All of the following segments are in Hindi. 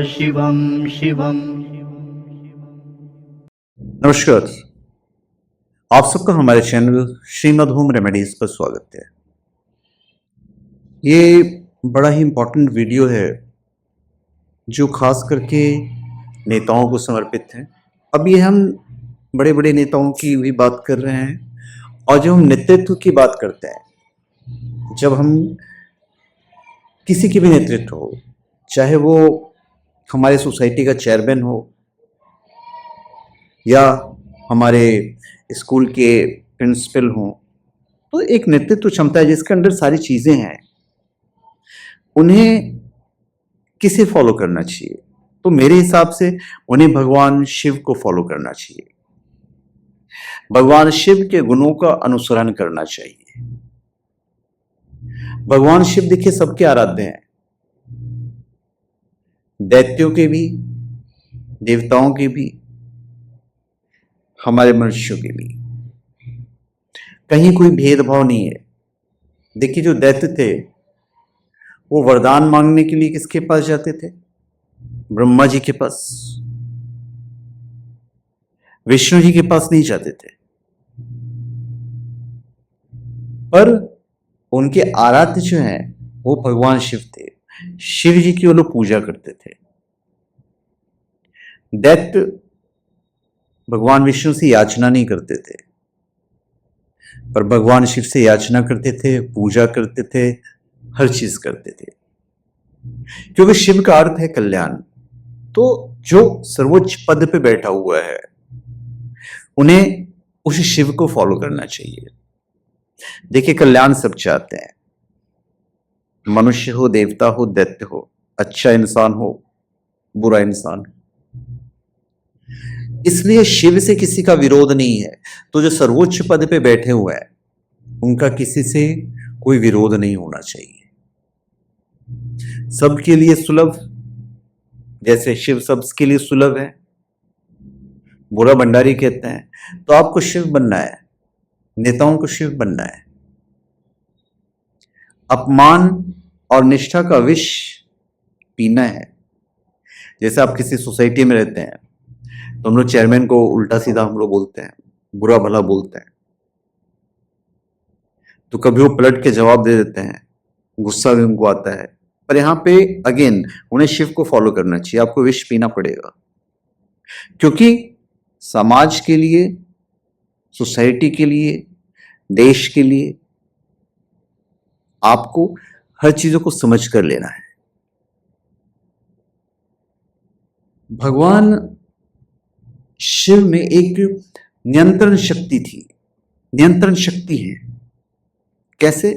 शिवं शिवं। नमस्कार, आप सबका हमारे चैनल श्रीमद् होम रेमेडीज पर स्वागत है। ये बड़ा ही इम्पोर्टेंट वीडियो है जो खास करके नेताओं को समर्पित है। अब ये हम बड़े बड़े नेताओं की भी बात कर रहे हैं और जब हम नेतृत्व की बात करते हैं, जब हम किसी की भी नेतृत्व हो, चाहे वो हमारे सोसाइटी का चेयरमैन हो या हमारे स्कूल के प्रिंसिपल हों, तो एक नेतृत्व क्षमता है जिसके अंदर सारी चीज़ें हैं। उन्हें किसे फॉलो करना चाहिए? तो मेरे हिसाब से उन्हें भगवान शिव को फॉलो करना चाहिए। भगवान शिव के गुणों का अनुसरण करना चाहिए। भगवान शिव देखिए सबके आराध्य हैं, दैत्यों के भी, देवताओं के भी, हमारे मनुष्यों के भी। कहीं कोई भेदभाव नहीं है। देखिए जो दैत्य थे वो वरदान मांगने के लिए किसके पास जाते थे? ब्रह्मा जी के पास, विष्णु जी के पास नहीं जाते थे। पर उनके आराध्य जो हैं वो भगवान शिव थे। शिव जी की वो लोग पूजा करते थे। दैत्य भगवान विष्णु से याचना नहीं करते थे, पर भगवान शिव से याचना करते थे, पूजा करते थे, हर चीज करते थे, क्योंकि शिव का अर्थ है कल्याण। तो जो सर्वोच्च पद पे बैठा हुआ है उन्हें उस शिव को फॉलो करना चाहिए। देखिए कल्याण सब चाहते हैं, मनुष्य हो, देवता हो, दैत्य हो, अच्छा इंसान हो, बुरा इंसान हो। इसलिए शिव से किसी का विरोध नहीं है। तो जो सर्वोच्च पद पे बैठे हुए हैं उनका किसी से कोई विरोध नहीं होना चाहिए। सबके लिए सुलभ, जैसे शिव सबके लिए सुलभ है, बुरा भंडारी कहते हैं। तो आपको शिव बनना है, नेताओं को शिव बनना है। अपमान और निष्ठा का विष पीना है। जैसे आप किसी सोसाइटी में रहते हैं तो हम लोग चेयरमैन को उल्टा सीधा हम लोग बोलते हैं, बुरा भला बोलते हैं, तो कभी वो पलट के जवाब दे देते हैं, गुस्सा भी उनको आता है। पर यहाँ पे अगेन उन्हें शिव को फॉलो करना चाहिए। आपको विष पीना पड़ेगा, क्योंकि समाज के लिए, सोसाइटी के लिए, देश के लिए आपको हर चीजों को समझ कर लेना है। भगवान शिव में एक नियंत्रण शक्ति थी, नियंत्रण शक्ति है। कैसे?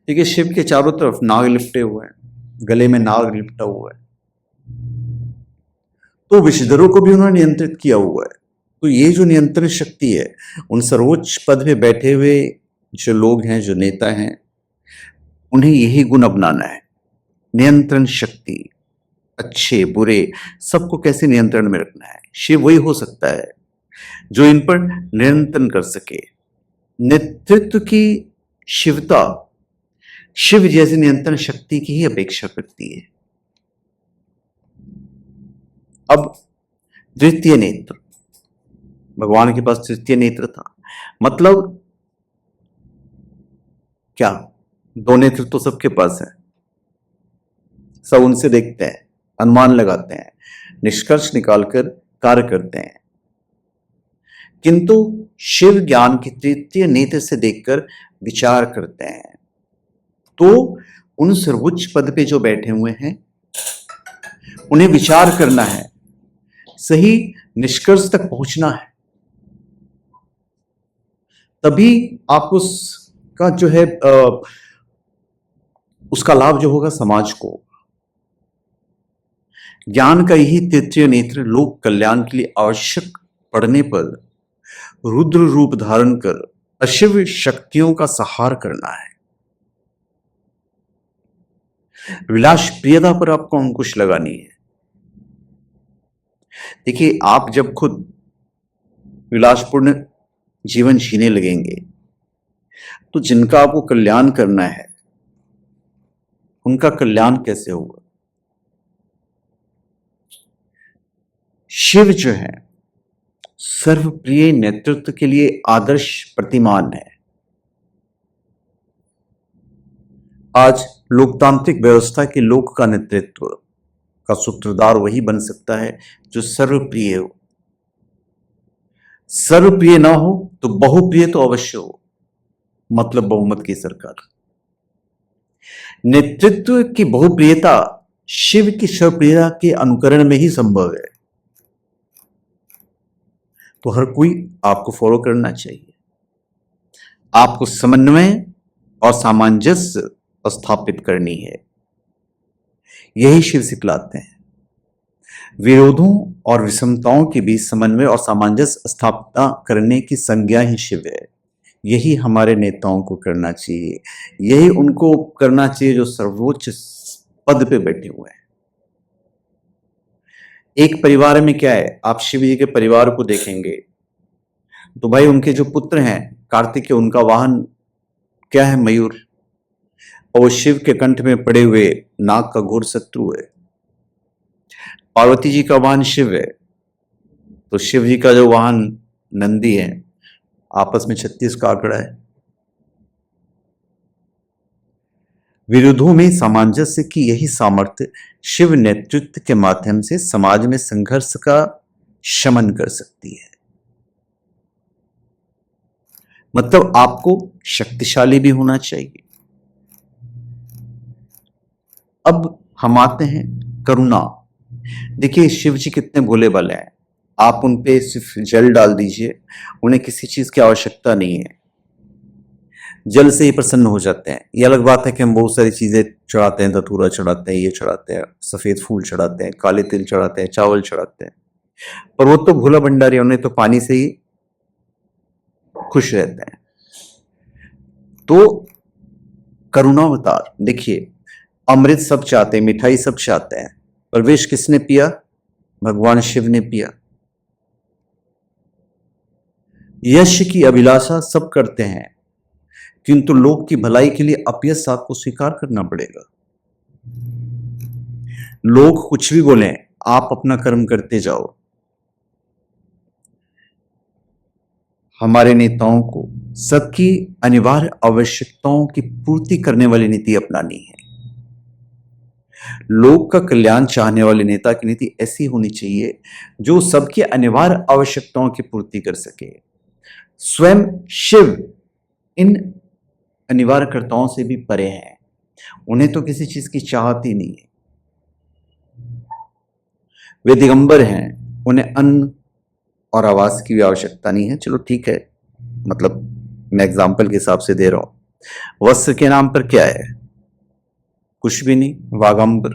देखिए शिव के चारों तरफ नाग लिपटे हुए हैं, गले में नाग लिपटा हुआ है, तो विषधरों को भी उन्होंने नियंत्रित किया हुआ है। तो ये जो नियंत्रण शक्ति है, उन सर्वोच्च पद पे बैठे हुए जो लोग हैं, जो नेता हैं, उन्हें यही गुण अपनाना है। नियंत्रण शक्ति, अच्छे बुरे सबको कैसे नियंत्रण में रखना है। शिव वही हो सकता है जो इन पर नियंत्रण कर सके। नेतृत्व की शिवता शिव जैसी नियंत्रण शक्ति की ही अपेक्षा करती है। अब द्वितीय नेत्र, भगवान के पास तृतीय नेत्र था। मतलब क्या? दो नेत्र तो सबके पास है, सब उनसे देखते हैं, अनुमान लगाते हैं, निष्कर्ष निकालकर कार्य करते हैं। किंतु शिव ज्ञान की तृतीय नेत्र से देखकर विचार करते हैं। तो उन सर्वोच्च पद पे जो बैठे हुए हैं उन्हें विचार करना है, सही निष्कर्ष तक पहुंचना है, तभी आप उसका जो है उसका लाभ जो होगा समाज को। ज्ञान का यही तृतीय नेत्र लोक कल्याण के लिए आवश्यक पड़ने पर रुद्र रूप धारण कर अशिव शक्तियों का संहार करना है। विलास प्रियता पर आपको अंकुश लगानी है। देखिए आप जब खुद विलासपूर्ण जीवन जीने लगेंगे तो जिनका आपको कल्याण करना है उनका कल्याण कैसे होगा? शिव जो है सर्वप्रिय नेतृत्व के लिए आदर्श प्रतिमान है। आज लोकतांत्रिक व्यवस्था के लोक का नेतृत्व का सूत्रधार वही बन सकता है जो सर्वप्रिय हो। सर्वप्रिय ना हो तो बहुप्रिय तो अवश्य हो, मतलब बहुमत की सरकार। नेतृत्व की बहुप्रियता शिव की सर्वप्रियता के अनुकरण में ही संभव है। तो हर कोई आपको फॉलो करना चाहिए। आपको समन्वय और सामंजस्य स्थापित करनी है, यही शिव सिखलाते हैं। विरोधों और विषमताओं के बीच समन्वय और सामंजस्य स्थापना करने की संज्ञा ही शिव है। यही हमारे नेताओं को करना चाहिए, यही उनको करना चाहिए जो सर्वोच्च पद पे बैठे हुए हैं। एक परिवार में क्या है, आप शिव जी के परिवार को देखेंगे तो भाई उनके जो पुत्र हैं कार्तिकेय, उनका वाहन क्या है, मयूर। और वो शिव के कंठ में पड़े हुए नाग का घोर शत्रु है। पार्वती जी का वाहन शिव है, तो शिव जी का जो वाहन नंदी है, आपस में 36 का आंकड़ा है। विरोधों में सामंजस्य की यही सामर्थ्य शिव नेतृत्व के माध्यम से समाज में संघर्ष का शमन कर सकती है। मतलब आपको शक्तिशाली भी होना चाहिए। अब हम आते हैं करुणा। देखिए शिव जी कितने भोले भाले हैं। आप उन पे सिर्फ जल डाल दीजिए, उन्हें किसी चीज की आवश्यकता नहीं है, जल से ही प्रसन्न हो जाते हैं। ये अलग बात है कि हम बहुत सारी चीजें चढ़ाते हैं, धतूरा चढ़ाते हैं, ये चढ़ाते हैं, सफेद फूल चढ़ाते हैं, काले तिल चढ़ाते हैं, चावल चढ़ाते हैं, पर वो तो भोला भंडारी, उन्हें तो पानी से ही खुश रहते हैं। तो करुणावतार देखिए, अमृत सब चाहते हैं, मिठाई सब चाहते हैं, पर विष किसने पिया? भगवान शिव ने पिया। यश की अभिलाषा सब करते हैं, किंतु लोक की भलाई के लिए अपयश आपको स्वीकार करना पड़ेगा। लोग कुछ भी बोलें, आप अपना कर्म करते जाओ। हमारे नेताओं को सबकी अनिवार्य आवश्यकताओं की पूर्ति करने वाली नीति अपनानी है। लोक का कल्याण चाहने वाले नेता की नीति ऐसी होनी चाहिए जो सबकी अनिवार्य आवश्यकताओं की पूर्ति कर सके। स्वयं शिव इन अनिवार्यकर्ताओं से भी परे हैं, उन्हें तो किसी चीज की चाहत ही नहीं है। वे दिगंबर हैं, उन्हें अन्न और आवास की भी आवश्यकता नहीं है। चलो ठीक है, मतलब मैं एग्जाम्पल के हिसाब से दे रहा हूं। वस्त्र के नाम पर क्या है? कुछ भी नहीं, वागंबर।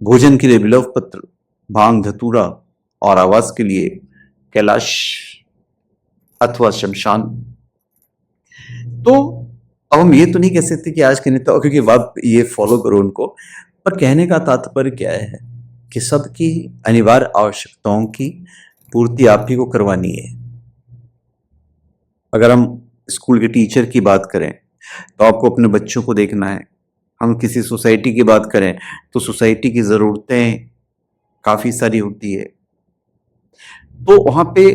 भोजन के लिए बिलव पत्र, भांग धतूरा, और आवास के लिए कैलाश अथवा शमशान। तो अब हम ये तो नहीं कह सकते कि आज के नेता क्योंकि आप ये फॉलो करो उनको, पर कहने का तात्पर्य क्या है कि सबकी अनिवार्य आवश्यकताओं की पूर्ति आप ही को करवानी है। अगर हम स्कूल के टीचर की बात करें तो आपको अपने बच्चों को देखना है। हम किसी सोसाइटी की बात करें तो सोसाइटी की ज़रूरतें काफ़ी सारी होती है, तो वहाँ पे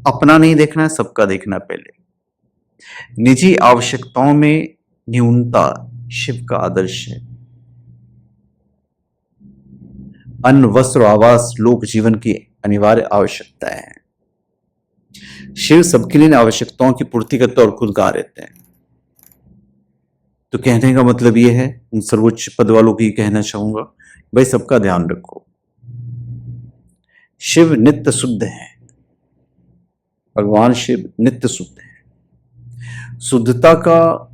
अपना नहीं देखना है, सबका देखना पहले। निजी आवश्यकताओं में न्यूनता शिव का आदर्श है। अन्न वस्त्र आवास लोक जीवन की अनिवार्य आवश्यकताएं हैं। शिव सबके लिए आवश्यकताओं की पूर्ति करते और खुद कहाँ रहते हैं। तो कहने का मतलब यह है, उन सर्वोच्च पद वालों को ये कहना चाहूंगा, भाई सबका ध्यान रखो। शिव नित्य शुद्ध है, भगवान शिव नित्य शुद्ध है। शुद्धता का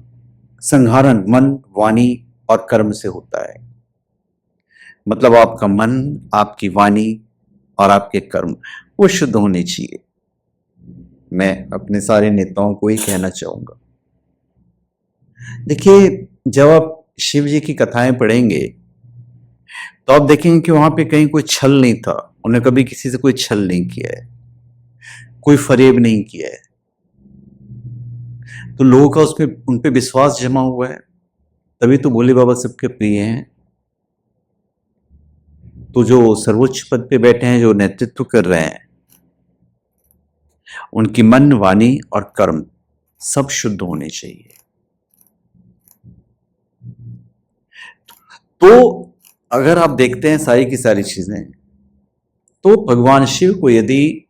संहारण मन, वाणी और कर्म से होता है। मतलब आपका मन, आपकी वाणी और आपके कर्म वो शुद्ध होने चाहिए। मैं अपने सारे नेताओं को ही कहना चाहूंगा। देखिए, जब आप शिव जी की कथाएं पढ़ेंगे तो आप देखेंगे कि वहां पे कहीं कोई छल नहीं था। उन्हें कभी किसी से कोई छल नहीं किया है, कोई फरेब नहीं किया है। तो लोगों का उसमें उन पे विश्वास जमा हुआ है, तभी तो भोले बाबा सबके प्रिय हैं। तो जो सर्वोच्च पद पे बैठे हैं, जो नेतृत्व कर रहे हैं, उनकी मन, वाणी और कर्म सब शुद्ध होने चाहिए। तो अगर आप देखते हैं सारी की सारी चीजें, तो भगवान शिव को यदि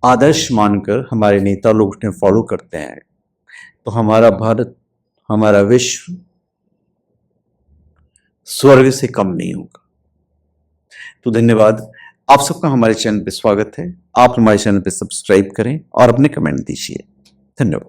आदर्श मानकर हमारे नेता लोग उन्हें फॉलो करते हैं, तो हमारा भारत, हमारा विश्व स्वर्ग से कम नहीं होगा। तो धन्यवाद। आप सबका हमारे चैनल पे स्वागत है। आप हमारे चैनल पे सब्सक्राइब करें और अपने कमेंट दीजिए। धन्यवाद।